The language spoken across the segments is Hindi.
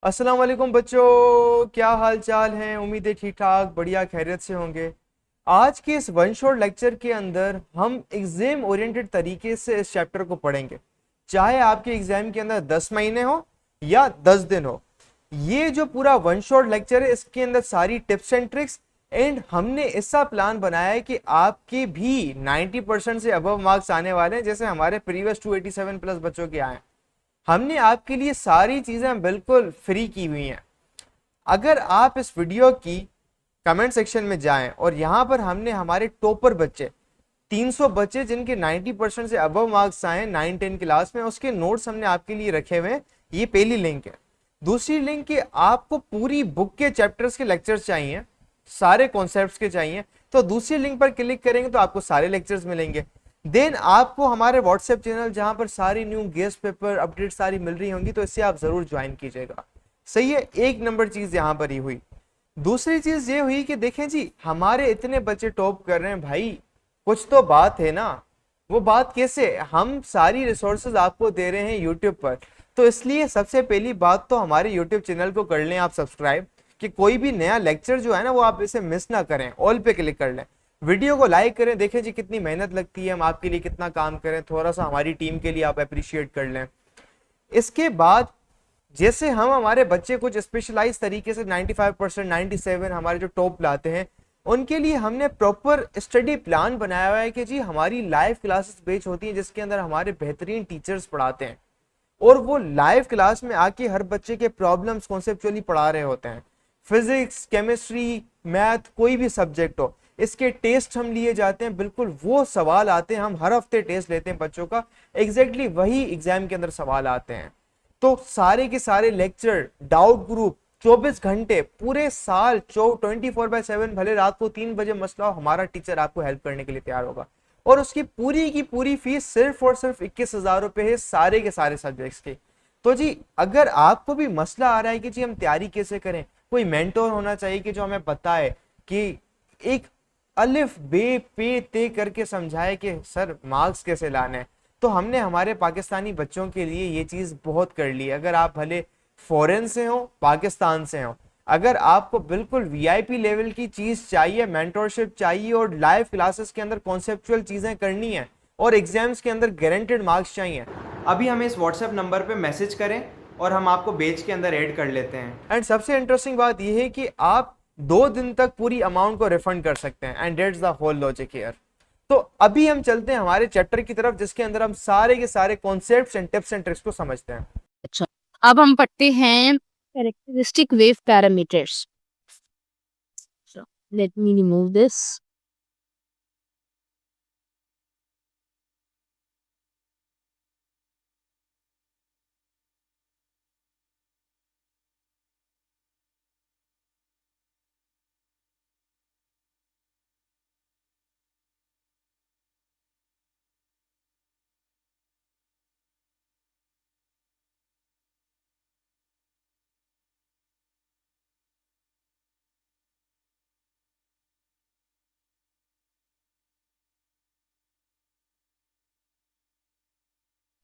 अस्सलाम वालेकुम बच्चों, क्या हाल चाल है। उम्मीद है ठीक ठाक बढ़िया खैरियत से होंगे। आज के इस वन शॉट लेक्चर के अंदर हम एग्जाम ओरिएंटेड तरीके से इस चैप्टर को पढ़ेंगे। चाहे आपके एग्जाम के अंदर 10 महीने हो या 10 दिन हो, ये जो पूरा वन शॉट लेक्चर है इसके अंदर सारी टिप्स एंड ट्रिक्स एंड हमने ऐसा प्लान बनाया है कि आपके भी 90% से अबव मार्क्स आने वाले हैं, जैसे हमारे प्रीवियस 287 प्लस बच्चों के आए हैं। हमने आपके लिए सारी चीजें बिल्कुल फ्री की हुई हैं। अगर आप इस वीडियो की कमेंट सेक्शन में जाएं और यहां पर हमने हमारे टॉपर बच्चे 300 बच्चे जिनके 90% से अबव मार्क्स आए 9-10 क्लास में, उसके नोट्स हमने आपके लिए रखे हुए हैं। ये पहली लिंक है। दूसरी लिंक कि आपको पूरी बुक के चैप्टर्स के लेक्चर्स चाहिए, सारे कॉन्सेप्ट्स के चाहिए, तो दूसरी लिंक पर क्लिक करेंगे तो आपको सारे लेक्चर्स मिलेंगे। देन आपको हमारे व्हाट्सएप चैनल जहां पर सारी न्यू गेस्ट पेपर अपडेट सारी मिल रही होंगी, तो इससे आप जरूर ज्वाइन कीजिएगा। सही है, एक नंबर चीज यहां पर ही हुई। दूसरी चीज ये हुई कि देखें जी, हमारे इतने बच्चे टॉप कर रहे हैं भाई, कुछ तो बात है ना। वो बात कैसे, हम सारी रिसोर्सेज आपको दे रहे हैं यूट्यूब पर, तो इसलिए सबसे पहली बात तो हमारे यूट्यूब चैनल को कर लें आप सब्सक्राइब, कि कोई भी नया लेक्चर जो है ना वो आप इसे मिस ना करें। ऑल पे क्लिक कर लें, वीडियो को लाइक करें, देखें जी कितनी मेहनत लगती है, हम आपके लिए कितना काम करें, थोड़ा सा हमारी टीम के लिए आप अप्रिशिएट कर लें। इसके बाद जैसे हम हमारे बच्चे कुछ स्पेशलाइज तरीके से 95% 97 हमारे जो टॉप लाते हैं, उनके लिए हमने प्रॉपर स्टडी प्लान बनाया हुआ है कि जी हमारी लाइव क्लासेस बेच होती हैं जिसके अंदर हमारे बेहतरीन टीचर्स पढ़ाते हैं और वो लाइव क्लास में आके हर बच्चे के प्रॉब्लम्स कॉन्सेप्चुअली पढ़ा रहे होते हैं। फिजिक्स, केमिस्ट्री, मैथ, कोई भी सब्जेक्ट हो, इसके टेस्ट हम लिए जाते हैं, बिल्कुल वो सवाल आते हैं। हम हर हफ्ते टेस्ट लेते हैं बच्चों का, एग्जैक्टली वही एग्जाम के अंदर सवाल आते हैं। तो सारे के सारे लेक्चर, डाउट ग्रुप, 24 घंटे पूरे साल 24/7, भले रात को 3 बजे मसला हो, हमारा टीचर आपको हेल्प करने के लिए तैयार होगा। और उसकी पूरी की पूरी फीस सिर्फ और सिर्फ 21,000 रुपए है, सारे के सारे सब्जेक्ट्स की। तो जी अगर आपको भी मसला आ रहा है कि जी हम तैयारी कैसे करें, कोई मेंटोर होना चाहिए कि जो हमें बताए कि एक अलिफ बे पे ते करके समझाए कि सर मार्क्स कैसे लाने हैं, तो हमने हमारे पाकिस्तानी बच्चों के लिए ये चीज बहुत कर ली। अगर आप भले फॉरेन से हो, पाकिस्तान से हो, अगर आपको बिल्कुल वीआईपी लेवल की चीज चाहिए, मेंटोरशिप चाहिए और लाइव क्लासेस के अंदर कॉन्सेप्चुअल चीजें करनी है और एग्जाम्स के अंदर गारंटेड मार्क्स चाहिए, अभी हमें इस व्हाट्सएप नंबर पे मैसेज करें और हम आपको बेच के अंदर ऐड कर लेते हैं। एंड सबसे इंटरेस्टिंग बात यह है कि आप 2 दिन तक पूरी अमाउंट को रिफंड कर सकते हैं। And that's the whole logic here. तो अभी हम चलते हैं हमारे चैप्टर की तरफ जिसके अंदर हम सारे के सारे concepts and tips and tricks को समझते हैं। अच्छा, अब हम पढ़ते हैं characteristic wave parameters. Let me remove this.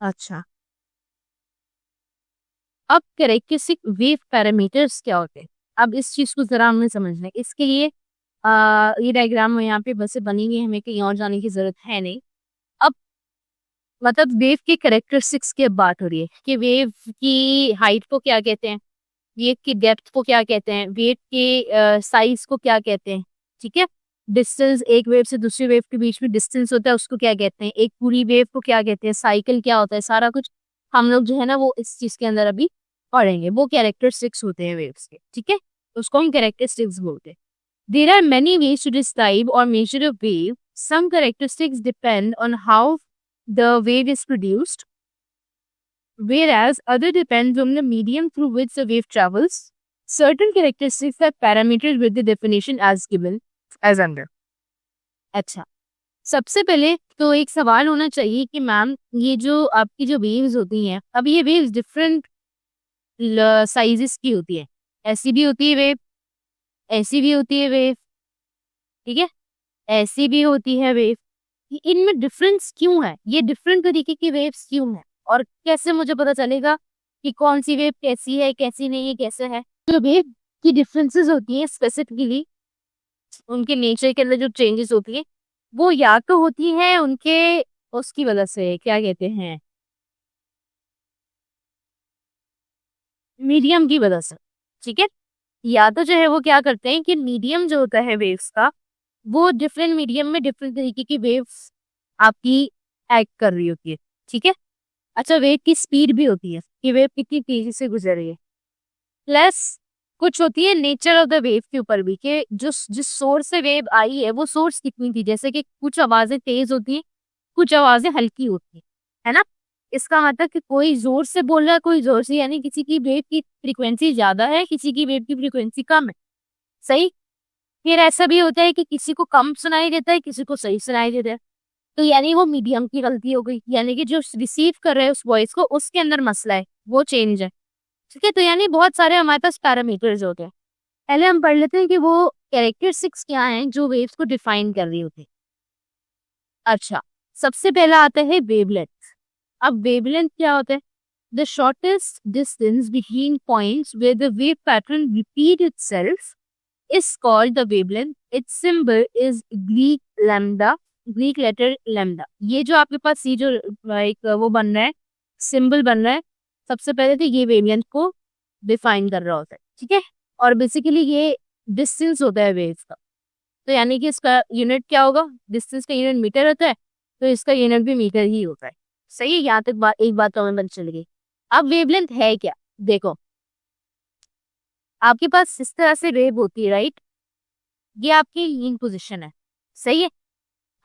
अच्छा, अब कैरेक्टरिस्टिक वेव पैरामीटर्स क्या होते हैं? अब इस चीज को जरा हमें समझना है। इसके लिए ये डायग्राम यहाँ पे बस बनी हुई है, हमें कहीं और जाने की जरूरत है नहीं। अब मतलब वेव की कैरेक्टरिस्टिक्स की बात हो रही है कि वेव की हाइट को क्या कहते हैं, वेव की डेप्थ को क्या कहते हैं, वेव के साइज को क्या कहते हैं। ठीक है, डिस्टेंस, एक वेव से दूसरी वेव के बीच में डिस्टेंस होता है उसको क्या कहते हैं, एक पूरी वेव को क्या कहते हैं, साइकिल क्या होता है, सारा कुछ हम लोग जो है ना वो इस चीज के अंदर अभी पढ़ेंगे। वो कैरेक्टरिस्टिक्स होते हैं वेव्स के। ठीक है, उसको हम कैरेक्टरिस्टिक्स बोलते हैं। There are many ways to describe or measure a wave. Some characteristics depend on how the wave is produced, whereas other depends on the medium through which the wave travels. Certain characteristics are parameters with the definition as given as under. अच्छा, सबसे पहले तो एक सवाल होना चाहिए कि मैम ये जो आपकी जो वेव्स होती हैं, अब ये वेव्स डिफरेंट साइजेस की होती है। ऐसी भी होती है वेव, ऐसी भी होती है वेव, ठीक है, ऐसी भी होती है वेव। इनमें डिफरेंस क्यों है, ये डिफरेंट तरीके की वेव्स क्यों है और कैसे मुझे पता चलेगा कि कौन सी वेव कैसी है, कैसी नहीं है, कैसे है। जो वेव की डिफरेंसेस होती हैं स्पेसिफिकली, उनके नेचर के अंदर जो चेंजेस होती है, वो या तो होती है उनके उसकी वजह से, क्या कहते हैं, मीडियम की वजह से। ठीक है, या तो जो है वो क्या करते हैं कि मीडियम जो होता है वेव्स का, वो डिफरेंट मीडियम में डिफरेंट तरीके की वेव्स आपकी एक्ट कर रही होती है। ठीक है, अच्छा, वेव की स्पीड भी होती है कि वेव कितनी तेजी से गुजर रही है, प्लस कुछ होती है नेचर ऑफ द वेव के ऊपर भी, कि जिस सोर्स से वेव आई है वो सोर्स कितनी थी। जैसे कि कुछ आवाजें तेज होती हैं, कुछ आवाजें हल्की होती हैं, है ना। इसका मतलब कि कोई जोर से बोल रहा है, कोई जोर से, यानी किसी की वेव की फ्रीक्वेंसी ज्यादा है, किसी की वेव की फ्रीक्वेंसी कम है। सही। फिर ऐसा भी होता है कि किसी को कम सुनाई देता है, किसी को सही सुनाई देता है। तो यानी वो मीडियम की गलती हो गई, यानी कि जो रिसीव कर रहे हैं उस वॉइस को, उसके अंदर मसला है, वो चेंज है। ठीक है, तो यानी बहुत सारे हमारे पास पैरामीटर्स होते हैं। पहले हम पढ़ लेते हैं कि वो कैरेक्टरिस्टिक्स क्या हैं जो वेव्स को डिफाइन कर रही होती है। अच्छा, सबसे पहला आता है वेवलेंथ। अब वेवलेंथ क्या होता है? The shortest distance between points where the wave pattern repeat itself is called the wavelength. Its symbol is Greek lambda, Greek letter lambda. ये जो आपके पास ये जो एक वो बन रहा है, सिंबल बन रहा है, सबसे पहले तो ये वेवलेंथ को डिफाइन कर रहा होता है। ठीक है, और बेसिकली ये डिस्टेंस होता है वेव का। तो यानी कि इसका यूनिट क्या होगा? डिस्टेंस का यूनिट मीटर होता है, तो इसका यूनिट भी मीटर ही होता है। सही है, यहाँ तक एक बात तो हमें पता चल गई। अब वेवलेंथ है क्या? देखो, आपके पास इस तरह से वेव होती है, राइट। ये आपकी लीन पोजीशन है। सही है।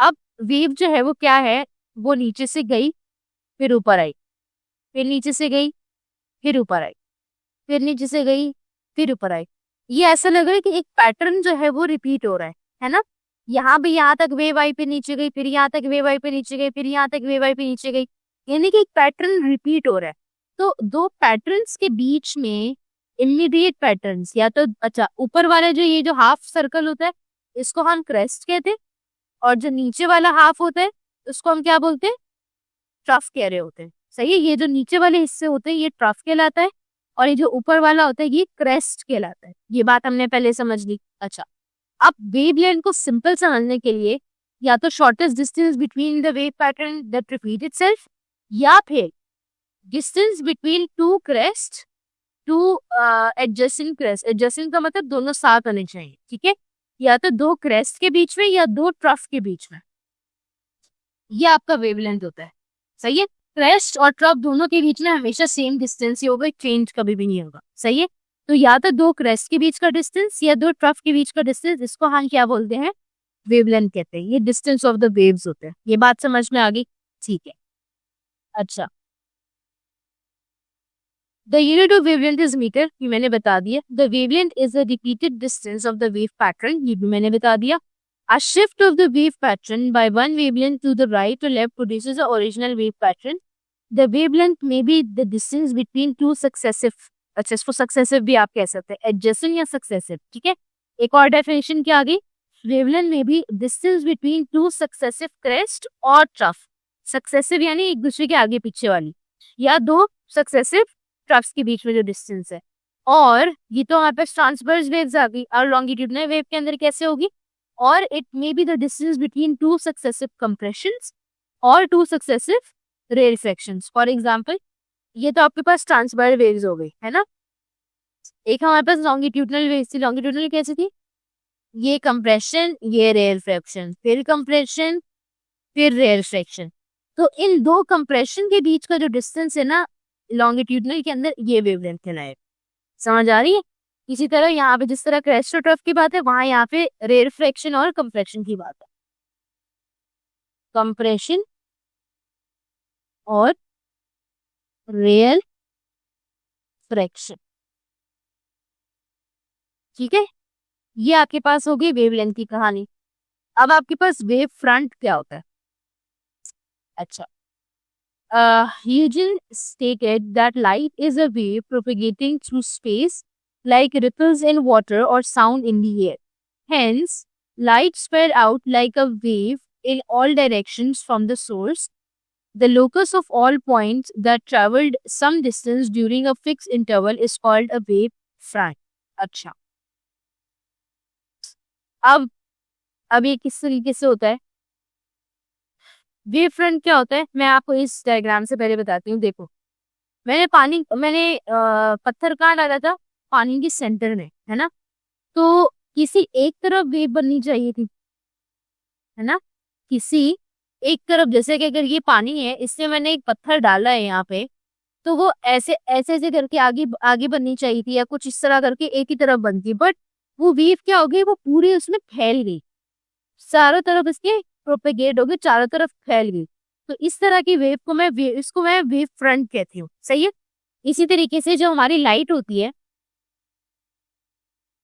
अब वेव जो है वो क्या है, वो नीचे से गई, फिर ऊपर आई, फिर नीचे से गई, फिर ऊपर आई, फिर नीचे से गई, फिर ऊपर आई। ये ऐसा लग रहा है कि एक पैटर्न जो है वो रिपीट हो रहा है ना। यहाँ भी यहाँ तक वेव आई, पे नीचे गई, फिर यहाँ तक वेव आई, पे नीचे गई, फिर यहाँ तक वेव आई, पे नीचे गई, यानी कि एक पैटर्न रिपीट हो रहा है। तो दो पैटर्न्स के बीच में इमीडिएट पैटर्न्स, या तो अच्छा ऊपर वाला जो ये जो हाफ सर्कल होता है, इसको हम क्रेस्ट कहते हैं, और जो नीचे वाला हाफ होता है उसको हम क्या बोलते हैं? ट्रफ कह रहे होते हैं। सही है, ये जो नीचे वाले हिस्से होते हैं ये ट्रफ कहलाता है, और ये जो ऊपर वाला होता है ये क्रेस्ट कहलाता है। ये बात हमने पहले समझ ली। अच्छा, अब वेवलेंथ को सिंपल समझने के लिए या तो shortest distance between the wave pattern that repeat itself, या फिर distance between two crest, two adjacent crest. Adjacent का मतलब दोनों साथ आने चाहिए। ठीक है, या तो दो क्रेस्ट के बीच में या दो ट्रफ के बीच में, ये आपका वेवलेंथ होता है। सही है, क्रेस्ट और ट्रफ दोनों के बीच में हमेशा सेम डिस्टेंस ही होगा, चेंज कभी भी नहीं होगा। सही है, तो या तो दो क्रेस्ट के बीच का डिस्टेंस या दो ट्रफ के बीच का डिस्टेंस, इसको हम क्या बोलते हैं? वेवलेंथ कहते हैं। ये डिस्टेंस ऑफ द वेव्स होते हैं। ये बात समझ में आ गई? ठीक है। अच्छा, the unit of wavelength is meter, ये मैंने बता दिया। The wavelength is the repeated distance of the wave pattern, ये भी मैंने बता दिया। A shift of the wave pattern by one wavelength to the right or left produces the original wave pattern. The wavelength may be the distance between two successive, अच्छा इसको successive भी आप कह सकते हैं, adjacent या successive। ठीक है, एक और डेफिनेशन क्या आ गई? Wavelength may be distance between two successive crest और trough। Successive यानी एक दूसरे के आगे पीछे वाली, या दो successive troughs के बीच में जो डिस्टेंस है। और ये तो हमारे पास ट्रांसवर्स वेव्स आ गई, और लॉन्गिट्यूडनल वेव के अंदर कैसे होगी? और it may be the distance between two successive compressions और टू सक्सेसिव रेरिफेक्शंस। फॉर एग्जांपल, ये तो आपके पास ट्रांसवर्स वेव्स हो गई, है ना। एक हमारे पास लॉन्गिट्यूडनल वेव्स थी। लॉन्गिट्यूडनल कैसी थी? ये कंप्रेशन, ये रेरिफेक्शन, फिर कंप्रेशन, फिर रेरिफेक्शन। तो इन दो कंप्रेशन के बीच का जो डिस्टेंस है ना लॉन्गिट्यूडनल के अंदर, ये वेवलेंथ कहलाएगा। समझ आ रही है? इसी तरह यहाँ पे जिस तरह क्रेस्ट और ट्रफ की बात है, वहां यहाँ पे रेरफ्रेक्शन और कंप्रेशन की बात है। कंप्रेशन और रेयर फ्रैक्शन। ठीक है, ये आपके पास होगी वेवलेंथ की कहानी। अब आपके पास वेव फ्रंट क्या होता है? अच्छा, Huygens stated that light is a wave propagating through space like ripples in water or sound in the air. Hence, light spread out like a wave in all directions from the source. The locus of all points that traveled some distance during a fixed interval is called a wave front. अच्छा, अब ये किस तरीके से होता है? वेव फ्रंट क्या होता है, मैं आपको इस डायग्राम से पहले बताती हूँ। देखो, मैंने पत्थर कहाँ डाला था? पानी के सेंटर में, है ना? तो किसी एक तरफ वेव बननी चाहिए थी, है ना? किसी एक तरफ, जैसे कि अगर ये पानी है, इससे मैंने एक पत्थर डाला है यहाँ पे, तो वो ऐसे ऐसे ऐसे करके आगे आगे बननी चाहिए थी, या कुछ इस तरह करके एक ही तरफ बनती। बट वो वेव क्या हो गई, वो पूरी उसमें फैल गई, चारों तरफ इसके प्रोपेगेट हो गई, चारों तरफ फैल गई। तो इस तरह की वेव को इसको मैं वेव फ्रंट कहती हूँ। सही है। इसी तरीके से जो हमारी लाइट होती है,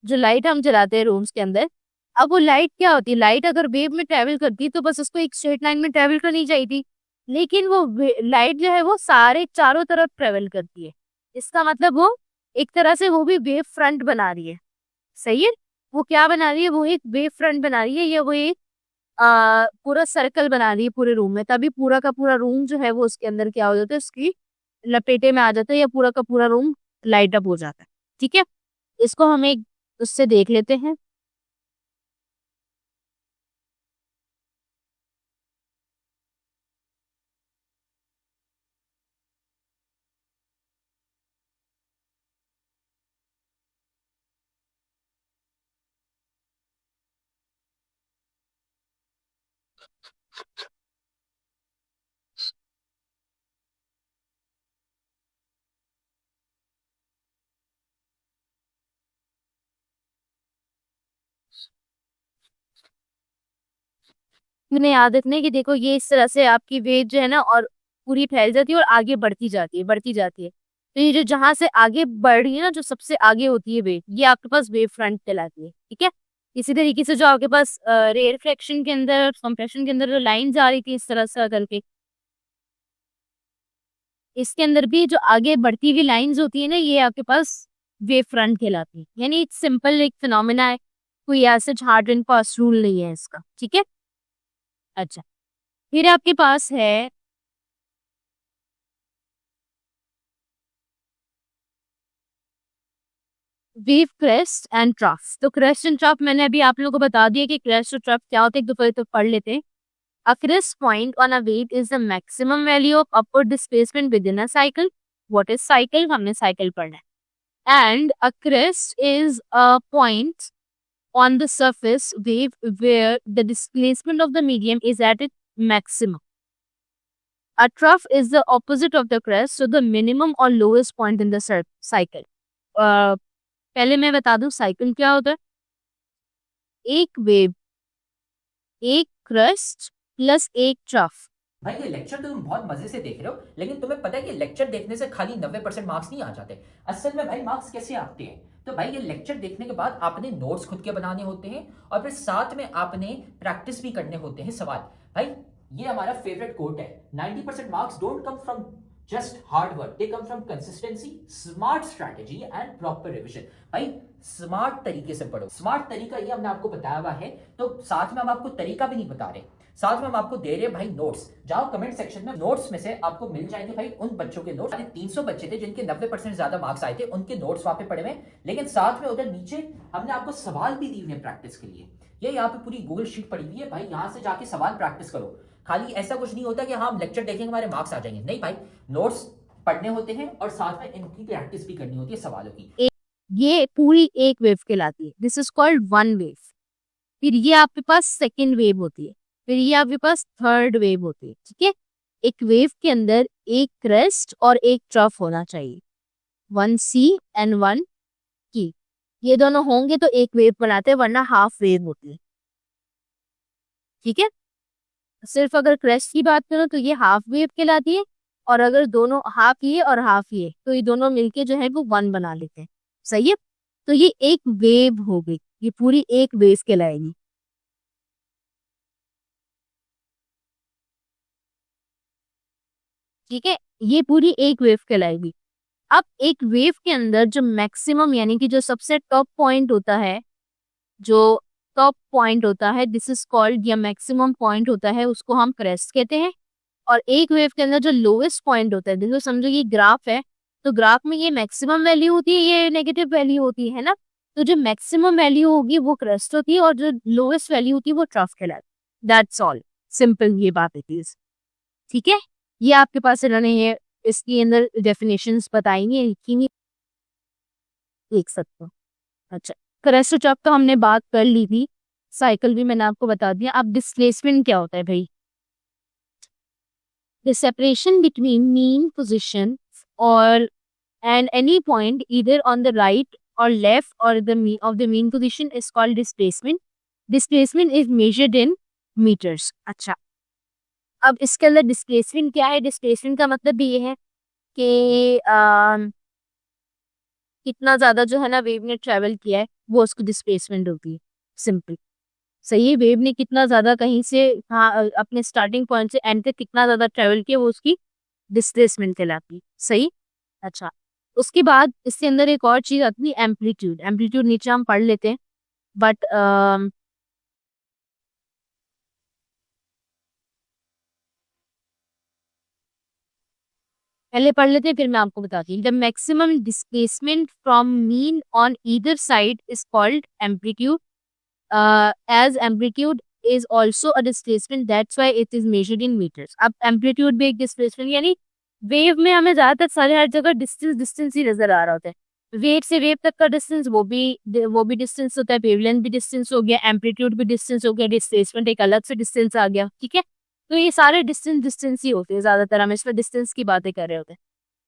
जो लाइट हम जलाते हैं रूम्स के अंदर, अब वो लाइट क्या होती है, लाइट अगर वेव में ट्रेवल करती है तो बस उसको एक स्ट्रेट लाइन में ट्रेवल करनी चाहिए थी, लेकिन वो लाइट जो है वो सारे चारों तरफ ट्रेवल करती है। इसका मतलब वो एक तरह से वो भी वेव फ्रंट बना रही है। सही है। वो क्या बना रही है, वो एक वेव फ्रंट बना रही है, या वो एक पूरा सर्कल बना रही है पूरे रूम में। तभी पूरा का पूरा रूम जो है वो उसके अंदर क्या हो जाता है, उसकी लपेटे में आ जाता है, या पूरा का पूरा रूम लाइट अप हो जाता है। ठीक है, इसको हम एक उससे देख लेते हैं। इन्हें याद रखना है कि देखो, ये इस तरह से आपकी वेव जो है ना, और पूरी फैल जाती है और आगे बढ़ती जाती है, बढ़ती जाती है। तो ये जो जहां से आगे बढ़ रही है ना, जो सबसे आगे होती है वेव, ये आपके पास वेव फ्रंट कहलाती है। ठीक है। इसी तरीके से जो आपके पास रे रिफ्लेक्शन के अंदर, कंप्रेशन के अंदर जो लाइन आ रही थी इस तरह से करके, इसके अंदर भी जो आगे बढ़ती हुई लाइंस होती है ना, ये आपके पास वेव फ्रंट कहलाती है। यानी एक सिंपल एक फिनोमिना है, कोई ऐसे हार्ड एंड फास्ट रूल नहीं है इसका। ठीक है। अच्छा, फिर आपके पास है वेव क्रेस्ट एंड ट्रफ। तो क्रेस्ट एंड ट्रफ मैंने अभी आप लोगों को बता दिया कि क्रेस्ट और ट्रफ क्या होते हैं, एक दफे तो पढ़ लेते हैं। A crest point on a wave is the maximum value of upward displacement within a cycle. What is cycle? हमने cycle पढ़ना है। And a crest is a point on the surface wave where the displacement of the medium is at its maximum. A trough is the opposite of the crest, so the minimum or lowest point in the cycle. पहले मैं बता दूं साइकिल क्या होता है। एक वेव, एक क्रस्ट प्लस एक ट्रफ। भाई ये लेक्चर तो तुम बहुत मजे से देख रहे हो, लेकिन तुम्हें पता है कि लेक्चर देखने से खाली 90% मार्क्स नहीं आ जाते। असल में भाई मार्क्स कैसे आते हैं, तो भाई ये लेक्चर देखने के बाद आपने नोट्स खुद के बनाने होते हैं, और फिर साथ में आपने प्रैक्टिस भी करने होते हैं सवाल। भाई ये हमारा फेवरेट कोट है, 90% marks don't come from just hard work, they come from consistency, smart strategy and proper revision. भाई स्मार्ट तरीके से पढ़ो। स्मार्ट तरीका ये हमने आपको बताया हुआ है, तो साथ में हम आपको तरीका भी नहीं बता रहे, साथ में हम आपको दे रहे हैं भाई नोट्स। जाओ कमेंट सेक्शन में, नोट्स में से आपको मिल जाएंगे भाई उन बच्चों के नोट्स। 300 बच्चे थे जिनके 90% ज्यादा मार्क्स आए थे, उनके नोट्स वहां पे पड़े हुए, लेकिन साथ में उधर नीचे हमने आपको सवाल भी दिए हैं प्रैक्टिस के लिए। ये यहाँ पे पूरी गूगल शीट पड़ी हुई है भाई, यहाँ से जाके सवाल प्रैक्टिस करो। खाली ऐसा कुछ नहीं होता कि हाँ हम लेक्चर देखेंगे हमारे मार्क्स आ जाएंगे, नहीं भाई, नोट्स पढ़ने होते हैं और साथ में इनकी प्रैक्टिस भी करनी होती है सवालों की। ये पूरी एक वेव कहलाती है, this is called one wave. फिर ये आपके पास सेकेंड वेव होती है, फिर ये आपके पास थर्ड वेव होती है। ठीक है। एक वेव के अंदर एक क्रेस्ट और एक ट्रफ होना चाहिए, वन सी एंड वन की। ये दोनों होंगे तो एक वेव बनाते हैं, वरना हाफ वेव होती है। ठीक है। सिर्फ अगर क्रेस्ट की बात करो तो ये हाफ वेव कहलाती है, और अगर दोनों हाफ ये और हाफ ये, तो ये दोनों मिलके जो है वो वन बना लेते हैं। सही है। तो ये एक वेव हो गई, ये पूरी एक वेव कहलाएगी। ठीक है, ये पूरी एक वेव कहलाएगी। अब एक वेव के अंदर जो मैक्सिमम, यानी कि जो सबसे टॉप पॉइंट होता है, जो टॉप पॉइंट होता है, दिस इज कॉल्ड, या मैक्सिमम पॉइंट होता है, उसको हम क्रेस्ट कहते हैं। और एक वेव के अंदर जो लोएस्ट पॉइंट होता है, देखो समझो ये ग्राफ है, तो ग्राफ में ये मैक्सिमम वैल्यू होती है, ये नेगेटिव वैल्यू होती है ना। तो जो मैक्सिमम वैल्यू होगी वो क्रस्ट होती है और जो लोएस्ट वैल्यू होती है वो ट्रफ कहलाती है। दैट्स ऑल, सिंपल ये बात है प्लीज, ठीक है। ये आपके पास इन्होंने ये इसके अंदर डेफिनेशंस बताई नहीं है, लिखी नहीं, देख सकते हो। अच्छा, क्रस्ट ट्रफ तो हमने बात कर ली थी, साइकिल भी मैंने आपको बता दिया। अब डिस्प्लेसमेंट क्या होता है भाई? The separation between mean position or and any point either on the right or left or the mean of the mean position is called displacement. Displacement is measured in meters. अच्छा, अब इसके अंदर डिस्प्लेसमेंट क्या है? डिस्प्लेसमेंट का मतलब भी ये है कि कितना ज्यादा जो है ना वेव ने ट्रेवल किया है वो उसको डिस्प्लेसमेंट होती है। सिंपल, सही है। वेव ने कितना ज्यादा कहीं से अपने स्टार्टिंग पॉइंट से एंड तक कितना ज्यादा ट्रेवल किया वो उसकी डिस्प्लेसमेंट कहलाती है। सही। अच्छा, उसके बाद इसके अंदर एक और चीज आती है एम्पलीट्यूड। एम्पलीट्यूड नीचे हम पढ़ लेते हैं, बट पहले पढ़ लेते हैं फिर मैं आपको बताती हूँ। The maximum displacement from mean on either side is called amplitude, as amplitude is also a displacement, that's why it is measured in meters. अब amplitude भी एक displacement, यानी वेव में हमें ज्यादातर सारे हर जगह डिस्टेंस ही नजर आ रहा होता है। वेव से वेव तक का डिस्टेंस वो भी डिस्टेंस होता है, वेवलेंथ भी डिस्टेंस हो गया, एम्पलीट्यूड भी डिस्टेंस हो गया, डिस्प्लेसमेंट एक अलग से डिस्टेंस आ गया, ठीक है। तो ये सारे डिस्टेंस ही होते हैं, ज्यादातर हम इसमें डिस्टेंस की बातें कर रहे होते हैं।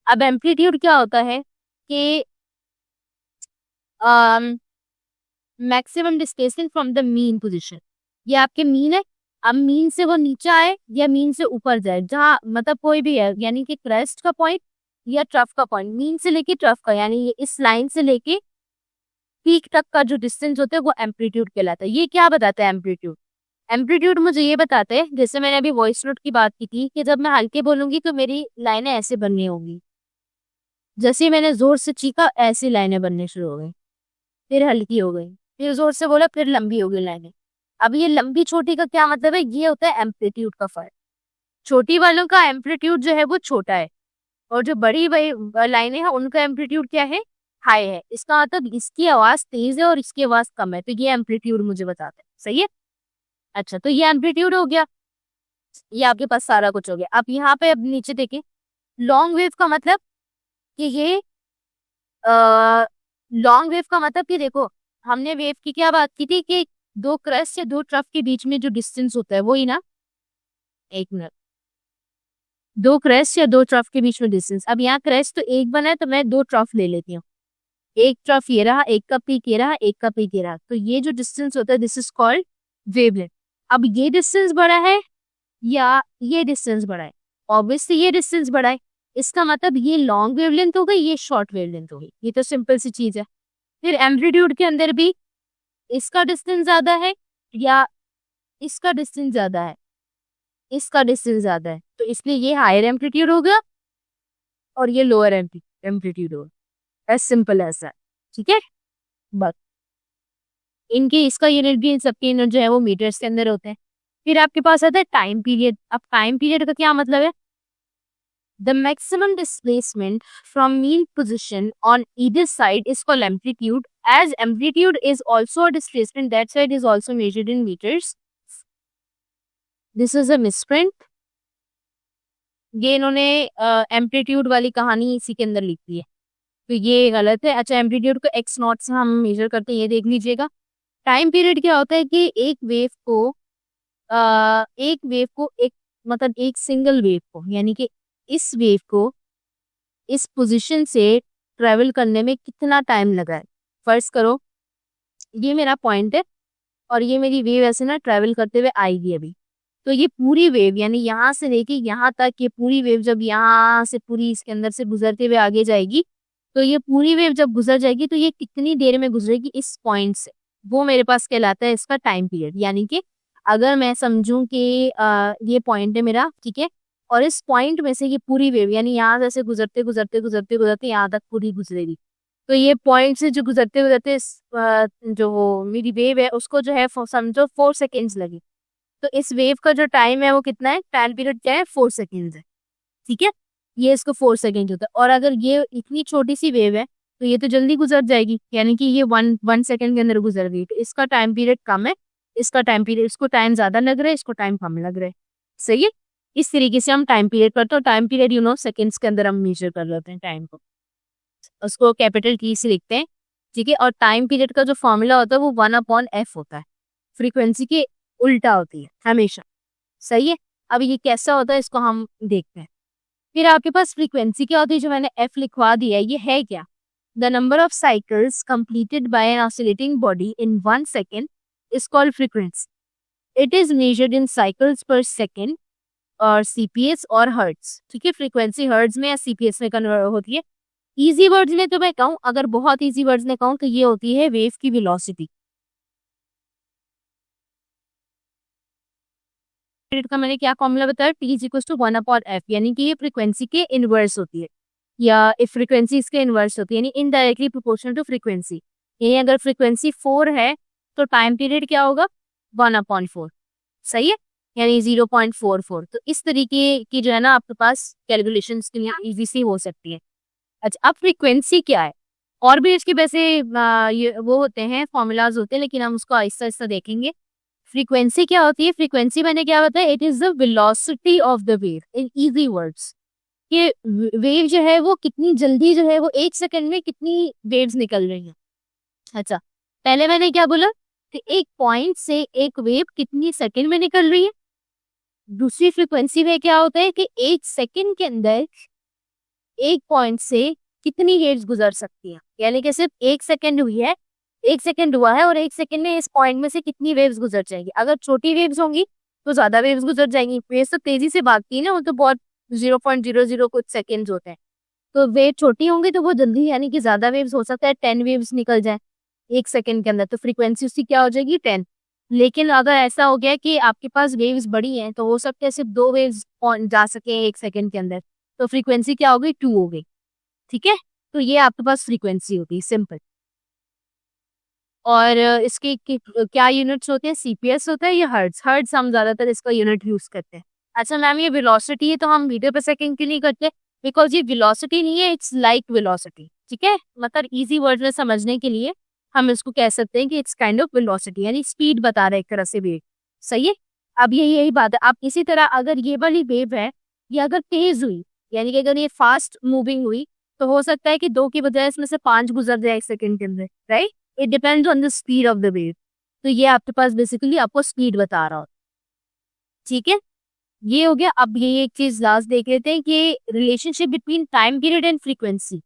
अब एम्पलीट्यूड क्या होता है कि maximum displacement from the mean position. ये आपके मीन है, अब मीन से वो नीचे आए या मीन से ऊपर जाए, जहाँ मतलब कोई भी है, यानी कि क्रेस्ट का पॉइंट या ट्रफ का पॉइंट, मीन से लेके ट्रफ का, यानी ये इस लाइन से लेके पीक तक का जो डिस्टेंस होता है वो एम्पलीट्यूड कहलाता है। ये क्या बताता है एम्पलीट्यूड? एम्पलीट्यूड मुझे ये बताते हैं, जैसे मैंने अभी वॉइस नोट की बात की थी कि जब मैं हल्के बोलूंगी तो मेरी लाइनें ऐसे बननी होंगी, जैसे मैंने जोर से चीखा ऐसी लाइनें बननी शुरू हो गई, फिर हल्की हो गई, फिर जोर से बोला, फिर लंबी हो गई लाइनें। अब ये लंबी छोटी का क्या मतलब है? ये होता है एम्पलीट्यूड का फर्क। छोटी वालों का एम्पलीट्यूड जो है वो छोटा है और जो बड़ी लाइनें हैं उनका एम्पलीट्यूड क्या है? हाई है। इसका मतलब इसकी आवाज तेज है और इसकी आवाज कम है, तो ये एम्पलीट्यूड मुझे बताता है। सही है। अच्छा, तो ये एम्पलीट्यूड हो गया, ये आपके पास सारा कुछ हो गया। अब यहाँ पे अब नीचे देखें, लॉन्ग वेव का मतलब कि ये लॉन्ग वेव का मतलब कि देखो हमने वेव की क्या बात की थी कि दो क्रस्ट या दो ट्रफ के बीच में जो डिस्टेंस होता है वो ही ना, एक मिनट, दो क्रस्ट या दो ट्रफ के बीच में डिस्टेंस। अब यहाँ क्रस्ट तो एक बना है तो मैं दो ट्रफ ले लेती हूँ, एक ट्रफ ये रहा, एक का पीक ये रहा, एक का पीक ये रहा, तो ये जो डिस्टेंस होता है दिस इज कॉल्ड वेवलेंथ। अब ये डिस्टेंस बड़ा है या ये डिस्टेंस बड़ा है? ऑब्वियसली ये डिस्टेंस बड़ा है, इसका मतलब ये लॉन्ग वेवलेंथ हो गई, ये शॉर्ट वेवलेंथ हो गई। ये तो सिंपल सी चीज है। फिर एम्पलीट्यूड के अंदर भी इसका डिस्टेंस ज्यादा है या इसका डिस्टेंस ज्यादा है? इसका डिस्टेंस ज्यादा है, तो इसलिए ये हायर एम्पलीट्यूड होगा और ये लोअर एम्पलीट्यूड होगा। एज सिंपल एज दैट, ठीक है। बस इनके इसका यूनिट भी, इन सबके यूनिट जो है वो मीटर्स के अंदर होते हैं। फिर आपके पास आता है टाइम पीरियड। अब टाइम पीरियड का क्या मतलब है? The maximum displacement from mean position on either side is called amplitude. As amplitude is also a displacement, that's why it is also measured in meters. This is a misprint. ये इन्होंने एम्पलीट्यूड वाली कहानी इसी के अंदर लिख दी है, तो ये गलत है। अच्छा, एम्पलीट्यूड को एक्स नॉट से हम मेजर करते हैं, ये देख लीजिएगा। टाइम पीरियड क्या होता है कि एक वेव को एक मतलब एक सिंगल वेव को, यानी कि इस वेव को इस पोजीशन से ट्रेवल करने में कितना टाइम लगा है। फर्ज करो ये मेरा पॉइंट है और ये मेरी वेव ऐसे ना ट्रेवल करते हुए आएगी अभी, तो ये पूरी वेव यानी यहाँ से लेके यहाँ तक, ये पूरी वेव जब यहाँ से पूरी इसके अंदर से गुजरते हुए आगे जाएगी, तो ये पूरी वेव जब गुजर जाएगी तो ये कितनी देर में गुजरेगी इस पॉइंट से, वो मेरे पास कहलाता है इसका टाइम पीरियड। यानी कि अगर मैं समझूं कि ये पॉइंट है मेरा, ठीक है, और इस पॉइंट में से ये पूरी वेव यानी यहाँ से गुजरते गुजरते गुजरते गुजरते यहाँ तक पूरी गुजरेगी, तो ये पॉइंट से जो गुजरते गुजरते जो मेरी वेव है उसको जो है समझो 4 सेकेंड्स लगी, तो इस वेव का जो टाइम है वो कितना है, टाइम पीरियड क्या है, 4 सेकेंड है। ठीक है, ये इसको 4 सेकेंड होता है। और अगर ये इतनी छोटी सी वेव है तो ये तो जल्दी गुजर जाएगी, यानी कि ये 1 सेकेंड के अंदर गुजर गई। तो इसका टाइम पीरियड कम है, इसका टाइम पीरियड, इसको टाइम ज्यादा लग रहा है, इसको टाइम कम लग रहा है। सही है, इस तरीके से हम टाइम पीरियड करते हैं। टाइम पीरियड सेकेंड्स के अंदर हम मेजर कर लेते हैं टाइम को, उसको कैपिटल टी से लिखते हैं। ठीक है, और टाइम पीरियड का जो फॉर्मूला होता है वो 1/f होता है, फ्रीक्वेंसी के उल्टा होती है हमेशा। सही है, अब ये कैसा होता है इसको हम देखते हैं। फिर आपके पास फ्रीक्वेंसी क्या होती है, जो मैंने एफ लिखवा दिया है, ये है क्या, the number of cycles completed by an oscillating body in 1 second is called frequency. It is measured in cycles per second और सीपीएस और हर्ट्ज। ठीक है, फ्रीक्वेंसी हर्ट्ज में या सीपीएस में कन्वर्ट होती है। इजी वर्ड्स में तो मैं कहूँ, अगर बहुत इजी वर्ड्स में कहूँ तो ये होती है वेव की वेलोसिटी। का मैंने क्या फॉर्मूला बताया, T is equal to 1/f, यानी कि ये फ्रीक्वेंसी के इनवर्स होती है, या इफ फ्रीक्वेंसी इसके इनवर्स होती है, यानी इनडायरेक्टली प्रोपोर्शनल टू फ्रीक्वेंसी। यानी अगर फ्रीक्वेंसी 4 है तो टाइम पीरियड क्या होगा, 1/4। सही है, यानी 0.44। तो इस तरीके की जो है ना आपके पास कैलकुलेशंस के लिए इजी सी हो सकती है। अच्छा, अब फ्रीक्वेंसी क्या है, और भी इसके वैसे ये वो होते हैं, फॉर्मूलाज होते हैं, लेकिन हम उसको आहिस्ता आहिस्ता देखेंगे। फ्रीक्वेंसी क्या होती है, फ्रीक्वेंसी मैंने क्या बताया, it is the velocity of the wave in easy words. ये वेव जो है वो कितनी जल्दी जो है वो 1 सेकंड में कितनी वेव्स निकल रही हैं। अच्छा, पहले मैंने क्या बोला कि एक पॉइंट से एक वेव कितनी सेकंड में निकल रही है। दूसरी फ्रीक्वेंसी में क्या होता है कि 1 सेकंड के अंदर एक पॉइंट से कितनी वेव्स गुजर सकती हैं, यानी कि सिर्फ 1 सेकंड हुई है, 1 सेकंड हुआ है और 1 सेकंड में इस पॉइंट में से कितनी वेव्स गुजर जाएंगी। अगर छोटी वेव्स होंगी तो ज्यादा वेव्स गुजर जाएंगी, वेव्स तो तेजी से भागती है ना, वो तो बहुत 0.00 कुछ सेकंड्स होते हैं। तो वेव छोटी होंगी तो वो जल्दी, यानी कि ज्यादा वेव्स हो सकता है 10 वेव्स निकल जाए 1 सेकंड के अंदर, तो फ्रीक्वेंसी उसकी क्या हो जाएगी, 10। लेकिन अगर ऐसा हो गया कि आपके पास वेव्स बड़ी हैं तो हो सकता है सिर्फ 2 वेव्स जा सके 1 सेकंड के अंदर, तो फ्रीक्वेंसी क्या हो गई, 2 हो गई। ठीक है, तो ये आपके पास फ्रीक्वेंसी होती है, सिंपल। और इसके क्या यूनिट्स होते हैं, सीपीएस होता है या हर्ट्ज। हर्ट्ज हम ज्यादातर इसका यूनिट यूज करते हैं। अच्छा मैम, ये वेलोसिटी है तो हम मीटर पर सेकंड के लिए करते हैं, बिकॉज ये वेलोसिटी नहीं है, इट्स लाइक वेलोसिटी। ठीक है, मतलब इजी वर्ड में समझने के लिए हम इसको कह सकते हैं कि इट्स काइंड ऑफ वेलोसिटी, यानी स्पीड बता रहे एक तरह से वेव। सही है, अब यही बात है। अब इसी तरह अगर ये वाली वेव है, ये अगर तेज हुई, यानी कि अगर ये फास्ट मूविंग हुई, तो हो सकता है कि 2 की बजाय इसमें से 5 गुजर जाए 1 सेकंड के अंदर, right. It depends on the speed of the wave. तो ये आपके पास बेसिकली आपको स्पीड बता रहा हो। ठीक है, ये हो गया। अब ये एक चीज लास्ट देख लेते हैं कि relationship between time period and frequency.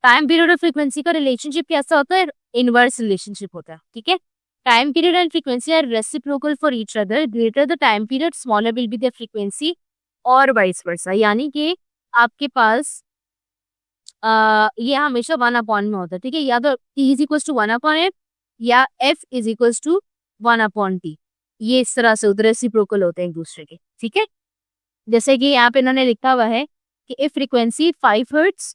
Time period और फ्रीक्वेंसी का रिलेशनशिप कैसा होता है, इनवर्स रिलेशनशिप होता है। ठीक है, time period and frequency are reciprocal for each other, greater the time period smaller will be the frequency, और वाइस वर्सा। यानी कि आपके पास ये हमेशा 1/, में होता है। ठीक है, या तो t is equal to 1/f या f is equal to 1/t। ये इस तरह से उधर रेसिप्रोकल होते हैं एक दूसरे के। ठीक है, जैसे कि यहाँ पे इन्होंने लिखा हुआ है कि if frequency 5 hertz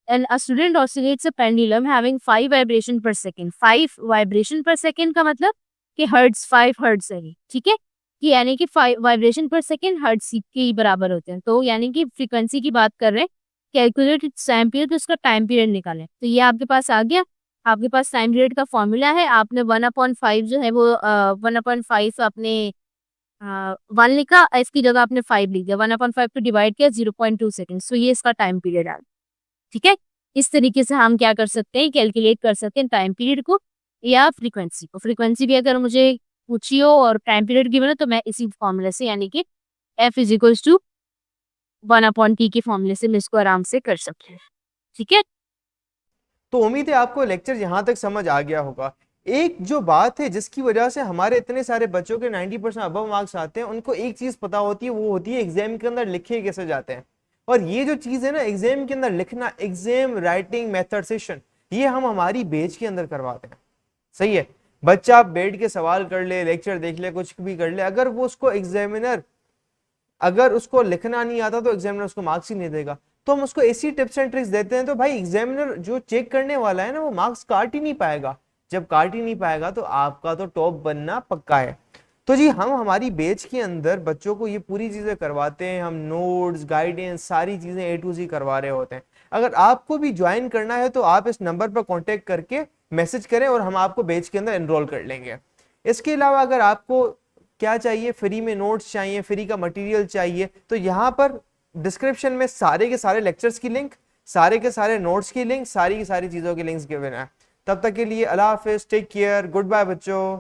and a student oscillates a pendulum having 5 vibration पर सेकंड। 5 वाइब्रेशन पर सेकंड का मतलब कि हर्ट्ज 5 हर्ट्ज है। ठीक है, कि यानी कि 5 वाइब्रेशन पर सेकंड हर्ट्ज के बराबर होते हैं। तो यानी कि फ्रीक्वेंसी की बात कर रहे हैं, कैलकुलेट टाइम पीरियड, तो उसका टाइम पीरियड निकालें। तो ये आपके पास आ गया, आपके पास टाइम पीरियड का फॉर्मूला है। आपने 1/5 जो है वो 1/5 आपने 1 लिखा, इसकी जगह आपने 5 लिख दिया, 1/5 को डिवाइड किया 0.2 सेकेंड। सो ये इसका टाइम पीरियड है। ठीक है, इस तरीके से हम क्या कर सकते हैं, कैलकुलेट कर सकते हैं टाइम पीरियड को या फ्रीक्वेंसी को। फ्रीक्वेंसी भी अगर मुझे पूछी हो और टाइम पीरियड गिवन है तो मैं इसी फॉर्मूले से, यानी कि f is equal to 1/t के फॉर्मूले से मैं इसको आराम से कर सकते हैं। ठीक है, तो उम्मीद है आपको लेक्चर यहाँ तक समझ आ गया होगा। एक जो बात है जिसकी वजह से हमारे इतने सारे बच्चों के 90% अबव मार्क्स आते हैं, उनको एक चीज पता होती है, वो होती है एग्जाम के अंदर लिखे कैसे जाते हैं। और ये जो चीज है ना, एग्जाम के अंदर लिखना, एग्जाम राइटिंग मेथड सेशन, ये हम हमारी बैच के अंदर करवाते हैं। सही है, बच्चा बैठ के सवाल कर ले, लेक्चर देख ले, कुछ भी कर ले, अगर वो उसको एग्जामिनर, अगर उसको लिखना नहीं आता तो एग्जामिनर उसको मार्क्स ही नहीं देगा। तो हम उसको ऐसी टिप्स एंड ट्रिक्स देते हैं, तो भाई एग्जामिनर जो चेक करने वाला है ना, वो मार्क्स काट ही नहीं पाएगा। जब काट ही नहीं पाएगा तो आपका तो टॉप बनना पक्का है। तो जी हम हमारी बैच के अंदर बच्चों को ये पूरी चीज़ें करवाते हैं, हम नोट्स गाइडेंस सारी चीज़ें A to Z करवा रहे होते हैं। अगर आपको भी ज्वाइन करना है तो आप इस नंबर पर कांटेक्ट करके मैसेज करें और हम आपको बैच के अंदर एनरोल कर लेंगे। इसके अलावा अगर आपको क्या चाहिए, फ्री में नोट्स चाहिए, फ्री का मटेरियल चाहिए, तो यहाँ पर डिस्क्रिप्शन में सारे के सारे लेक्चर्स की लिंक, सारे के सारे नोट्स की लिंक, सारी की सारी चीज़ों की लिंक्स गिवन है। तब तक के लिए अल्लाह हाफिज़, टेक केयर, गुड बाय बच्चों।